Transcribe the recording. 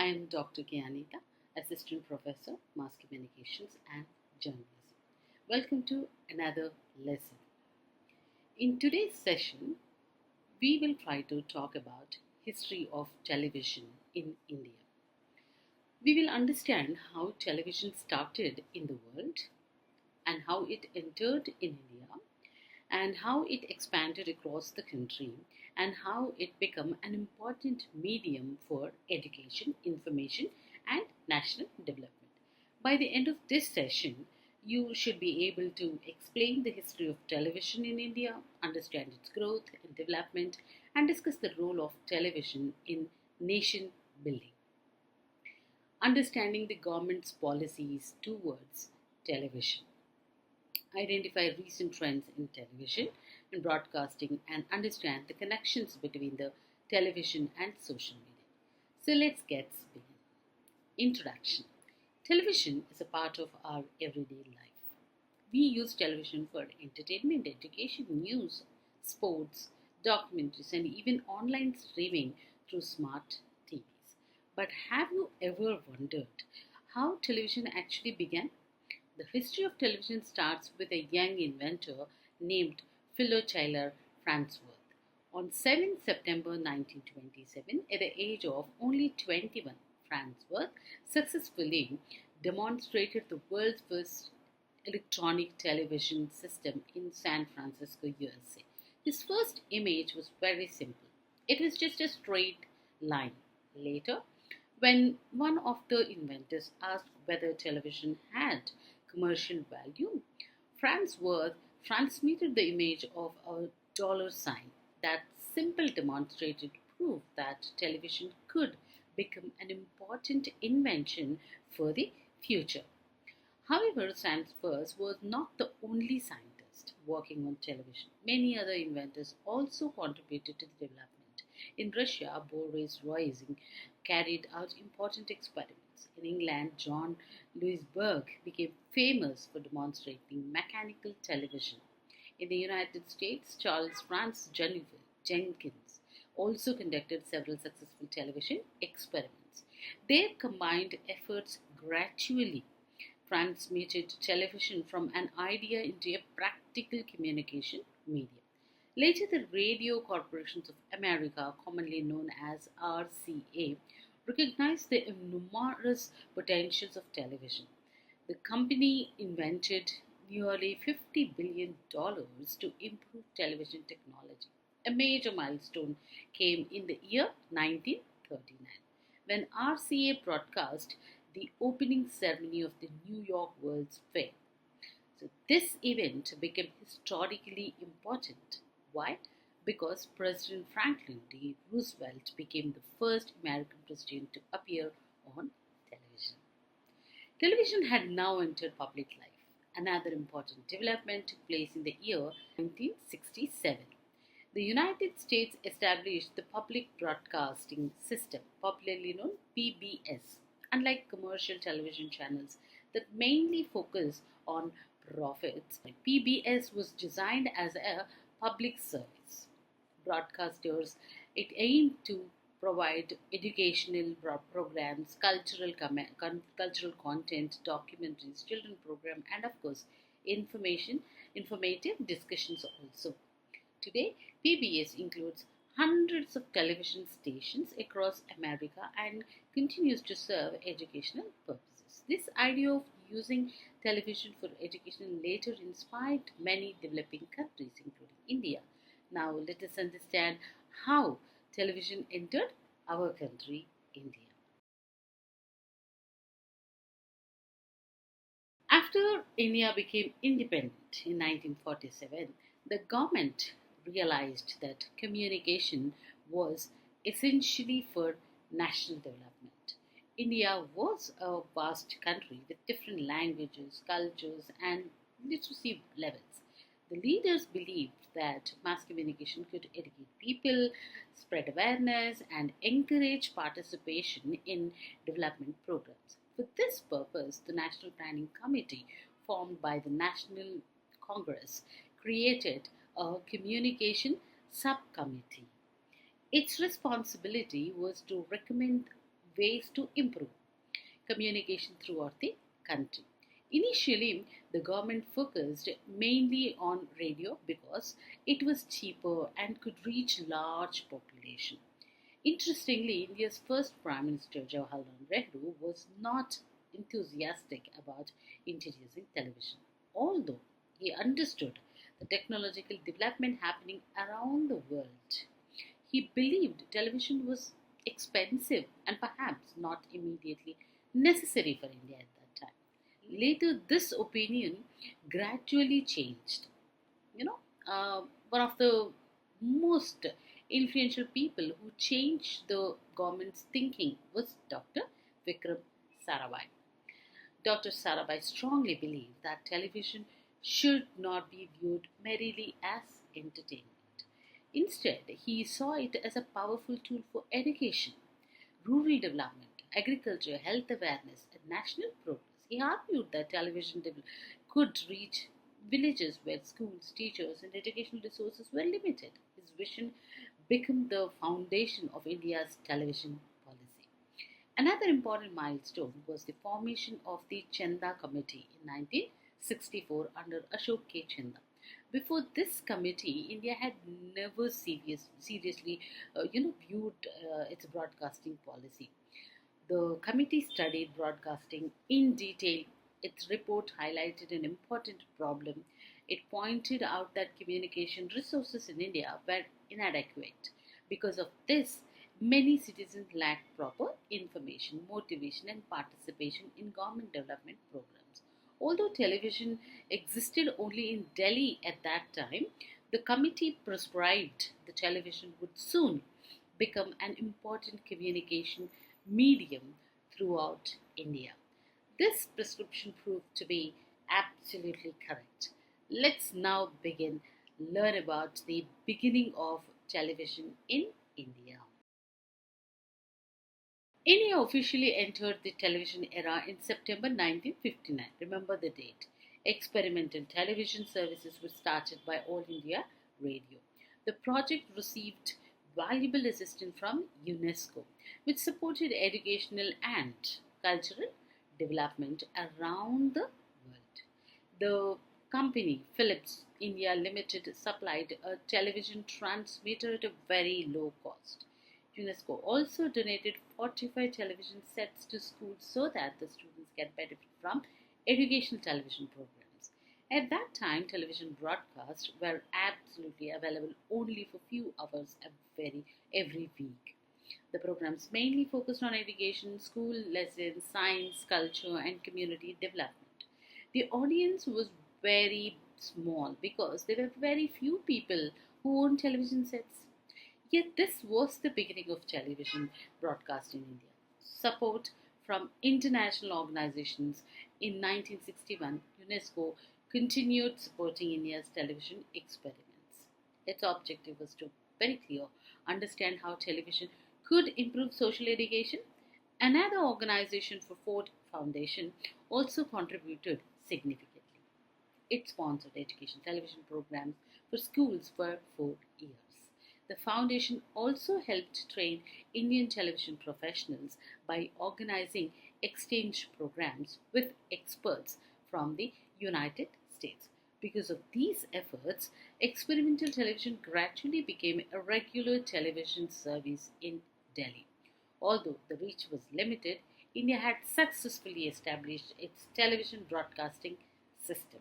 I am Dr. Gyanita, Assistant Professor, Mass Communications and Journalism. Welcome to another lesson. In today's session, we will try to talk about history of television in India. We will understand how television started in the world and how it entered in India and how it expanded across the country and how it became an important medium for education, information, and national development. By the end of this session, you should be able to explain the history of television in India, understand its growth and development, and discuss the role of television in nation building. Understanding the government's policies towards television. Identify recent trends in television and broadcasting and understand the connections between the television and social media. So let's get begin. Introduction. Television is a part of our everyday life. We use television for entertainment, education, news, sports, documentaries, and even online streaming through smart TVs. But have you ever wondered how television actually began? The history of television starts with a young inventor named Philo Farnsworth. On 7 September 1927, at the age of only 21, Farnsworth successfully demonstrated the world's first electronic television system in San Francisco, USA. His first image was very simple. It was just a straight line. Later, when one of the inventors asked whether television had commercial value, Farnsworth transmitted the image of a dollar sign. That simple demonstrated proof that television could become an important invention for the future. However, Farnsworth was not the only scientist working on television. Many other inventors also contributed to the development. In Russia, Boris Roising carried out important experiments. In England, John Louis Berg became famous for demonstrating mechanical television. In the United States, Charles Francis Jenkins also conducted several successful television experiments. Their combined efforts gradually transmuted television from an idea into a practical communication medium. Later, the Radio Corporations of America, commonly known as RCA, recognized the enormous potentials of television. The company invented nearly $50 billion to improve television technology. A major milestone came in the year 1939 when RCA broadcast the opening ceremony of the New York World's Fair. So this event became historically important. Why? Because President Franklin D. Roosevelt became the first American president to appear on television. Television had now entered public life. Another important development took place in the year 1967. The United States established the Public Broadcasting System, popularly known PBS. Unlike commercial television channels that mainly focus on profits, PBS was designed as a public service. Broadcasters, it aimed to provide educational programs, cultural content, documentaries, children program, and of course, informative discussions also. Today, PBS includes hundreds of television stations across America and continues to serve educational purposes. This idea of using television for education later inspired many developing countries, including India. Now, let us understand how television entered our country, India. After India became independent in 1947, the government realized that communication was essentially for national development. India was a vast country with different languages, cultures, and literacy levels. The leaders believed that mass communication could educate people, spread awareness, and encourage participation in development programs. For this purpose, the National Planning Committee, formed by the National Congress, created a communication subcommittee. Its responsibility was to recommend ways to improve communication throughout the country. Initially, the government focused mainly on radio because it was cheaper and could reach large population. Interestingly, India's first Prime Minister Jawaharlal Nehru was not enthusiastic about introducing television, although he understood the technological development happening around the world. He believed television was expensive and perhaps not immediately necessary for India at that time. Later, this opinion gradually changed. You know, one of the most influential people who changed the government's thinking was Dr. Vikram Sarabhai. Dr. Sarabhai strongly believed that television should not be viewed merely as entertainment. Instead, he saw it as a powerful tool for education, rural development, agriculture, health awareness, and national progress. He argued that could reach villages where schools, teachers, and educational resources were limited. His vision became the foundation of India's television policy. Another important milestone was the formation of the Chanda Committee in 1964 under Ashok K. Chanda. Before this committee, India had never seriously, viewed its broadcasting policy. The committee studied broadcasting in detail. Its report highlighted an important problem. It pointed out that communication resources in India were inadequate. Because of this, many citizens lacked proper information, motivation, and participation in government development programs. Although television existed only in Delhi at that time, the committee prescribed the television would soon become an important communication medium throughout India. This prescription proved to be absolutely correct. Let's now learn about the beginning of television in India. India officially entered the television era in September 1959. Remember the date. Experimental television services were started by All India Radio. The project received valuable assistance from UNESCO, which supported educational and cultural development around the world. The company Philips India Limited supplied a television transmitter at a very low cost. UNESCO also donated 45 television sets to schools so that the students can benefit from educational television programs. At that time, television broadcasts were absolutely available only for few hours every week. The programs mainly focused on education, school lessons, science, culture, and community development. The audience was very small because there were very few people who owned television sets. Yet this was the beginning of television broadcast in India. Support from international organizations in 1961, UNESCO continued supporting India's television experiments. Its objective was to very clear understand how television could improve social education. Another organization for Ford Foundation also contributed significantly. It sponsored education television programs for schools for 4 years. The foundation also helped train Indian television professionals by organizing exchange programs with experts from the United States. Because of these efforts, experimental television gradually became a regular television service in Delhi. Although the reach was limited, India had successfully established its television broadcasting system.